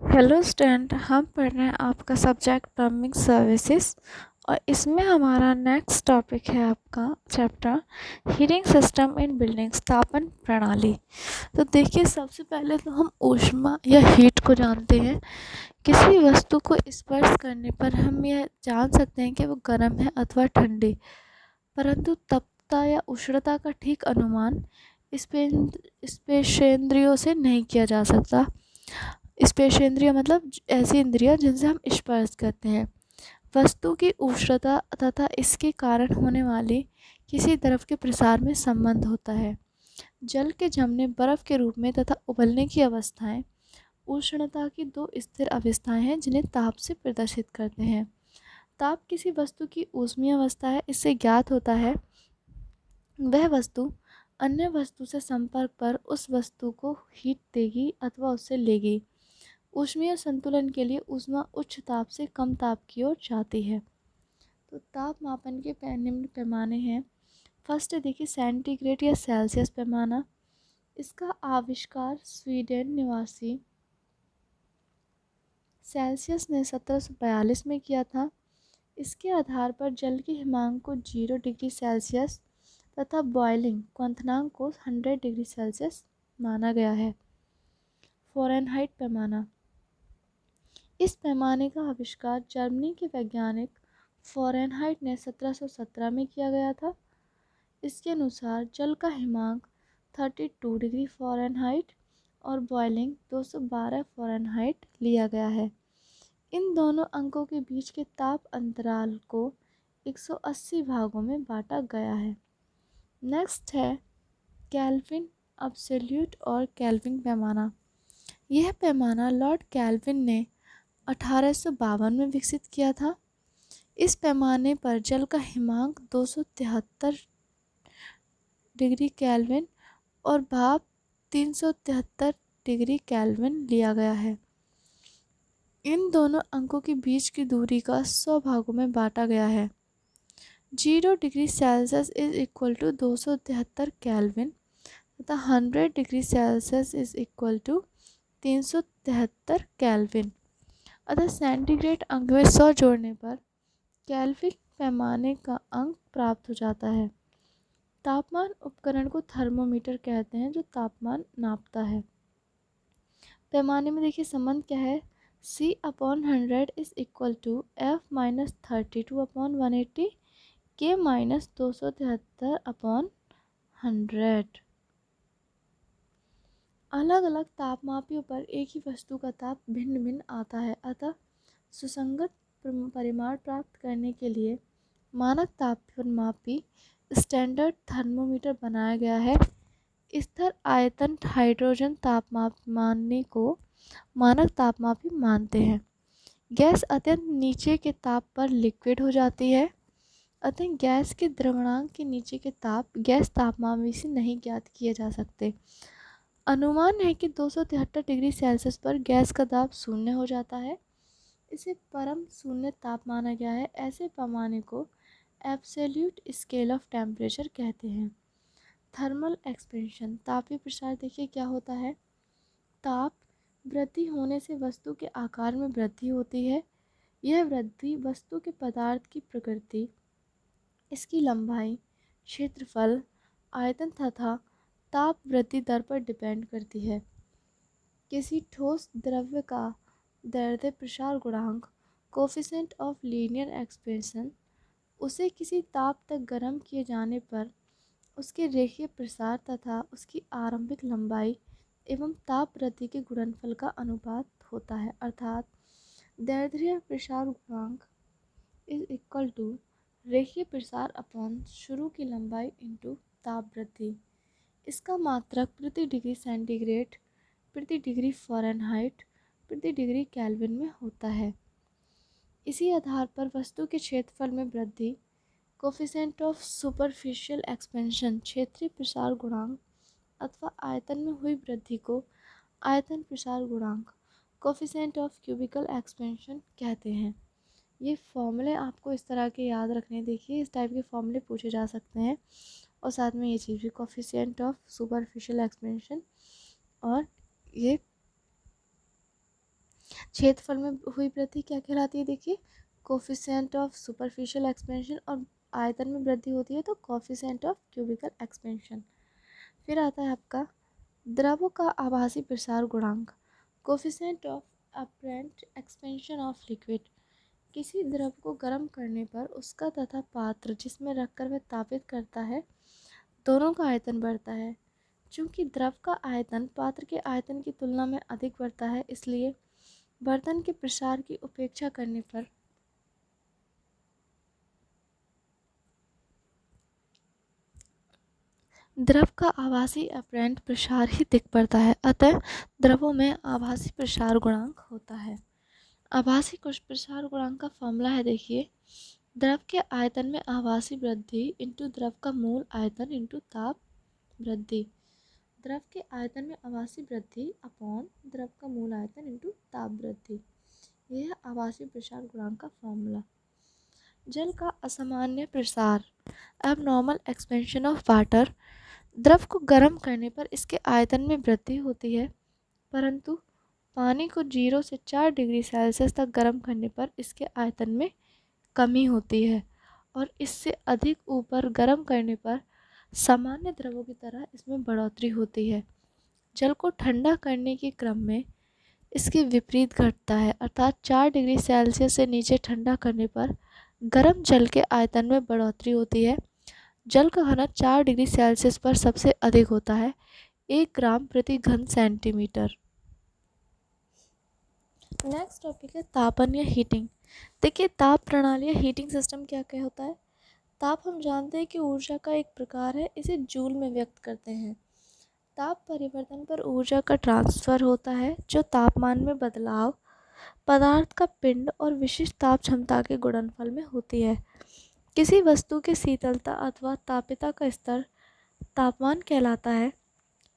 Hello student, हम पढ़ रहे हैं आपका सब्जेक्ट प्लम्बिंग सर्विसेज और इसमें हमारा नेक्स्ट टॉपिक है आपका chapter heating system in buildings, तापन प्रणाली। तो देखिए, सबसे पहले तो हम ऊष्मा या हीट को जानते हैं। किसी वस्तु को स्पर्श करने पर हम यह जान सकते हैं कि वो गर्म है अथवा ठंडी, परंतु तपता या उष्णता का ठीक अनुमान स्पेशेंद्रियों से नहीं किया जा सकता। स्पेशेंद्रिय मतलब ऐसी इंद्रियां जिनसे हम स्पर्श करते हैं। वस्तु की उष्णता तथा इसके कारण होने वाली किसी द्रव के प्रसार में संबंध होता है। जल के जमने, बर्फ के रूप में तथा उबलने की अवस्थाएं उष्णता की दो स्थिर अवस्थाएं हैं जिन्हें ताप से प्रदर्शित करते हैं। ताप किसी वस्तु की ऊष्मीय अवस्था है। इससे ज्ञात होता है वह वस्तु अन्य वस्तु से संपर्क पर उस वस्तु को हीट देगी अथवा उससे लेगी। ऊष्मीय संतुलन के लिए ऊष्मा उच्च ताप से कम ताप की ओर जाती है। तो ताप मापन के निम्न पैमाने हैं। फर्स्ट देखिए, सेंटीग्रेड या सेल्सियस पैमाना। इसका आविष्कार स्वीडन निवासी सेल्सियस ने 1742 में किया था। इसके आधार पर जल के हिमांक को 0 डिग्री सेल्सियस तथा बॉइलिंग क्वथनांक को 100 डिग्री सेल्सियस माना गया है। फ़ारेनहाइट पैमाना। इस पैमाने का आविष्कार जर्मनी के वैज्ञानिक फ़ारेनहाइट ने 1717 में किया गया था। इसके अनुसार जल का हिमांक 32 डिग्री फ़ारेनहाइट और बॉइलिंग 212 फ़ारेनहाइट लिया गया है। इन दोनों अंकों के बीच के ताप अंतराल को 180 भागों में बांटा गया है। नेक्स्ट है केल्विन अब्सोल्यूट और केल्विन पैमाना। यह पैमाना लॉर्ड केल्विन ने 1852 में विकसित किया था। इस पैमाने पर जल का हिमांक 273 डिग्री केल्विन और भाप 373 डिग्री केल्विन लिया गया है। इन दोनों अंकों के बीच की दूरी का 100 भागों में बांटा गया है। 0 degree Celsius is equal to 273 kelvin तथा 100 degree Celsius is equal to 373 kelvin. अतः सेंटीग्रेड अंक में 100 जोड़ने पर केल्विन पैमाने का अंक प्राप्त हो जाता है। तापमान उपकरण को थर्मोमीटर कहते हैं जो तापमान नापता है। पैमाने में देखिए संबंध क्या है। C/100 is equal to F-32/180 K-273/100। अलग अलग तापमापियों पर एक ही वस्तु का ताप भिन्न भिन्न आता है। अतः सुसंगत परिमाण प्राप्त करने के लिए मानक तापमापी स्टैंडर्ड थर्मोमीटर बनाया गया है। स्थिर आयतन हाइड्रोजन तापमापी को मानक तापमापी मानते हैं। गैस अत्यंत नीचे के ताप पर लिक्विड हो जाती है। अतः गैस के द्रवणांक के नीचे के ताप गैस तापमापी से नहीं ज्ञात किए जा सकते। अनुमान है कि 273 डिग्री सेल्सियस पर गैस का दाब शून्य हो जाता है। इसे परम शून्य ताप माना गया है। ऐसे पैमाने को एब्सोल्यूट स्केल ऑफ टेम्परेचर कहते हैं। थर्मल एक्सपेंशन, तापीय प्रसार देखिए क्या होता है। ताप वृद्धि होने से वस्तु के आकार में वृद्धि होती है। यह वृद्धि वस्तु के पदार्थ की प्रकृति, इसकी लंबाई, क्षेत्रफल, आयतन तथा ताप वृद्धि दर पर डिपेंड करती है। किसी ठोस द्रव्य का दैर्ध्य प्रसार गुणांक, कोफिशिएंट ऑफ लीनियर एक्सपेंशन, उसे किसी ताप तक गर्म किए जाने पर उसके रेखीय प्रसार तथा उसकी आरंभिक लंबाई एवं ताप वृद्धि के गुणनफल का अनुपात होता है। अर्थात दैर्ध्य प्रसार गुणांक इज इक्वल टू रेखीय प्रसार अपॉन शुरू की लंबाई इंटू ताप वृद्धि। इसका मात्रक प्रति डिग्री सेंटीग्रेड, प्रति डिग्री फ़ारेनहाइट, प्रति डिग्री केल्विन में होता है। इसी आधार पर वस्तु के क्षेत्रफल में वृद्धि, कोफिशिएंट ऑफ सुपरफिशियल एक्सपेंशन, क्षेत्रीय प्रसार गुणांक, अथवा आयतन में हुई वृद्धि को आयतन प्रसार गुणांक, कोफिशिएंट ऑफ क्यूबिकल एक्सपेंशन कहते हैं। ये फॉर्मूले आपको इस तरह के याद रखने, देखिए इस टाइप के फॉर्मूले पूछे जा सकते हैं। और साथ में ये चीज़ भी, कोफिशिएंट ऑफ सुपरफिशियल एक्सपेंशन और ये क्षेत्रफल में हुई वृद्धि क्या कहलाती है? देखिए, कोफिशिएंट ऑफ सुपरफिशियल एक्सपेंशन, और आयतन में वृद्धि होती है तो कोफिशिएंट ऑफ क्यूबिकल एक्सपेंशन। फिर आता है आपका द्रवों का आभासी प्रसार गुणांक, coefficient of apparent expansion of liquid. किसी द्रव को गर्म करने पर उसका तथा पात्र जिसमें रखकर वह तापित करता है, दोनों का आयतन बढ़ता है। चूंकि द्रव का आयतन पात्र के आयतन की तुलना में अधिक बढ़ता है, इसलिए बर्तन के प्रसार की उपेक्षा करने पर द्रव का आभासी अपरेंट प्रसार ही दिख पड़ता है। अतः द्रवों में आभासी प्रसार गुणांक होता है। आभासी प्रसार गुणांक का फॉर्मूला है, देखिए, द्रव के आयतन में आभासी वृद्धि इंटू द्रव का मूल आयतन इंटू ताप वृद्धि। द्रव के आयतन में आभासी वृद्धि अपॉन द्रव का मूल आयतन इंटू ताप वृद्धि। यह है आभासी प्रसार गुणांक का फॉर्मूला। जल का असामान्य प्रसार, एबनॉर्मल एक्सपेंशन ऑफ वाटर। द्रव को गर्म करने पर इसके आयतन में वृद्धि होती है, परंतु पानी को 0 से 4 डिग्री सेल्सियस तक गर्म करने पर इसके आयतन में कमी होती है, और इससे अधिक ऊपर गर्म करने पर सामान्य द्रवों की तरह इसमें बढ़ोतरी होती है। जल को ठंडा करने के क्रम में इसके विपरीत घटता है, अर्थात 4 डिग्री सेल्सियस से नीचे ठंडा करने पर गर्म जल के आयतन में बढ़ोतरी होती है। जल का घनत्व 4 डिग्री सेल्सियस पर सबसे अधिक होता है, 1 ग्राम प्रति घन सेंटीमीटर। नेक्स्ट टॉपिक है तापन या हीटिंग। देखिए, ताप प्रणाली या हीटिंग सिस्टम क्या क्या होता है। ताप हम जानते हैं कि ऊर्जा का एक प्रकार है, इसे जूल में व्यक्त करते हैं। ताप परिवर्तन पर ऊर्जा का ट्रांसफर होता है, जो तापमान में बदलाव पदार्थ का पिंड और विशिष्ट ताप क्षमता के गुणनफल में होती है। किसी वस्तु की शीतलता अथवा तापिता का स्तर तापमान कहलाता है।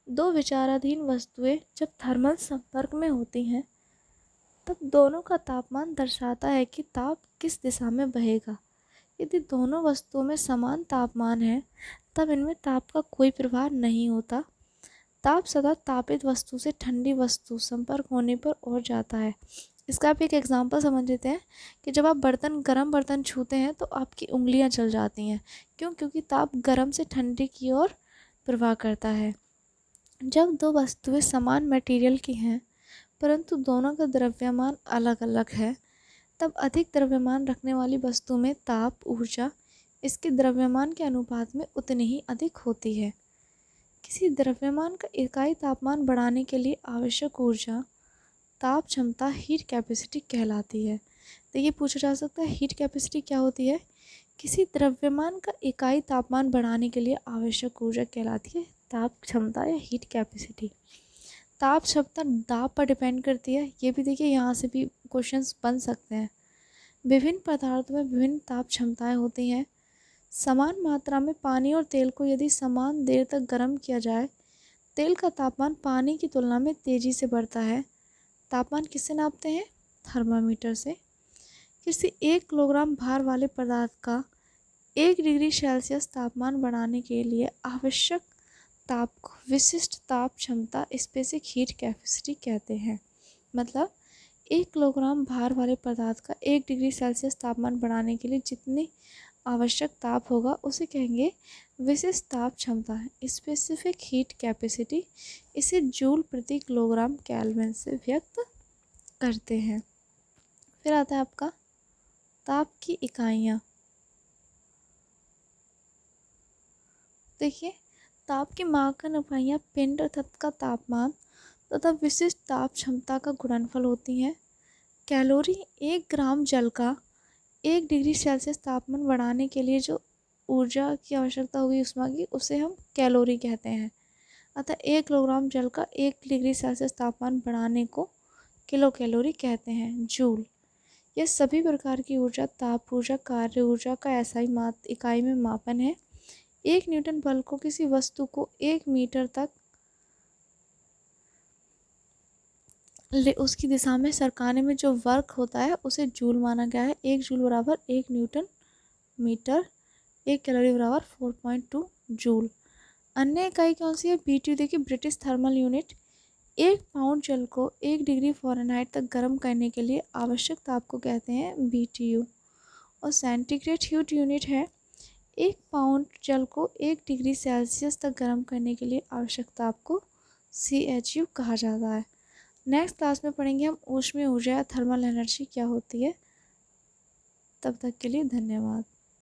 दो विचाराधीन वस्तुएं जब थर्मल संपर्क में होती हैं, तब दोनों का तापमान दर्शाता है कि ताप किस दिशा में बहेगा। यदि दोनों वस्तुओं में समान तापमान है, तब इनमें ताप का कोई प्रभाव नहीं होता। ताप सदा तापित वस्तु से ठंडी वस्तु संपर्क होने पर और जाता है। इसका आप एक एग्जांपल समझ लेते हैं कि जब आप गर्म बर्तन छूते हैं तो आपकी उंगलियां जल जाती हैं। क्यों? क्योंकि ताप गर्म से ठंडी की ओर प्रवाह करता है। जब दो वस्तुएं समान मटेरियल की हैं, परंतु दोनों का द्रव्यमान अलग अलग है, तब अधिक द्रव्यमान रखने वाली वस्तु में ताप ऊर्जा इसके द्रव्यमान के अनुपात में उतनी ही अधिक होती है। किसी द्रव्यमान का इकाई तापमान बढ़ाने के लिए आवश्यक ऊर्जा ताप क्षमता हीट कैपेसिटी कहलाती है। तो ये पूछा जा सकता है, हीट कैपेसिटी क्या होती है? किसी द्रव्यमान का इकाई तापमान बढ़ाने के लिए आवश्यक ऊर्जा कहलाती है ताप क्षमता या हीट कैपेसिटी। ताप क्षमता दाब पर डिपेंड करती है। ये भी देखिए, यहाँ से भी क्वेश्चंस बन सकते हैं। विभिन्न पदार्थों में विभिन्न ताप क्षमताएं होती हैं। समान मात्रा में पानी और तेल को यदि समान देर तक गर्म किया जाए, तेल का तापमान पानी की तुलना में तेज़ी से बढ़ता है। तापमान किससे नापते हैं? थर्मामीटर से। किसी 1 किलोग्राम भार वाले पदार्थ का 1 डिग्री सेल्सियस तापमान बढ़ाने के लिए आवश्यक ताप को विशिष्ट ताप क्षमता स्पेसिफिक हीट कैपेसिटी कहते हैं। मतलब 1 किलोग्राम भार वाले पदार्थ का 1 डिग्री सेल्सियस तापमान बढ़ाने के लिए जितनी आवश्यक ताप होगा उसे कहेंगे विशिष्ट ताप क्षमता, स्पेसिफिक हीट कैपेसिटी। इसे जूल प्रति किलोग्राम केल्विन से व्यक्त करते हैं। फिर आता है आपका ताप की इकाइयाँ। देखिए, ताप की मापन इकाइयाँ पिंड का तापमान तथा विशिष्ट ताप क्षमता का गुणनफल होती हैं। कैलोरी, 1 ग्राम जल का 1 डिग्री सेल्सियस तापमान बढ़ाने के लिए जो ऊर्जा की आवश्यकता होगी उष्मा की, उसे हम कैलोरी कहते हैं। अतः 1 किलोग्राम जल का 1 डिग्री सेल्सियस तापमान बढ़ाने को किलो कैलोरी कहते हैं। जूल, यह सभी प्रकार की ऊर्जा, ताप ऊर्जा, कार्य ऊर्जा का ऐसा ही इकाई में मापन है। 1 न्यूटन बल को किसी वस्तु को 1 मीटर तक उसकी दिशा में सरकाने में जो वर्क होता है उसे जूल माना गया है। 1 जूल बराबर 1 न्यूटन मीटर, 1 कैलोरी बराबर 4.2 जूल। अन्य इकाई कौन सी है? BTU। देखिए, ब्रिटिश थर्मल यूनिट। 1 पाउंड जल को 1 डिग्री फ़ारेनहाइट तक गर्म करने के लिए आवश्यक ताप को कहते हैं BTU। और सेंटीग्रेड हीट यूनिट है। 1 पाउंड जल को 1 डिग्री सेल्सियस तक गर्म करने के लिए आवश्यक ताप को CHU कहा जाता है। नेक्स्ट क्लास में पढ़ेंगे हम ऊष्मीय ऊर्जा या थर्मल एनर्जी क्या होती है। तब तक के लिए धन्यवाद।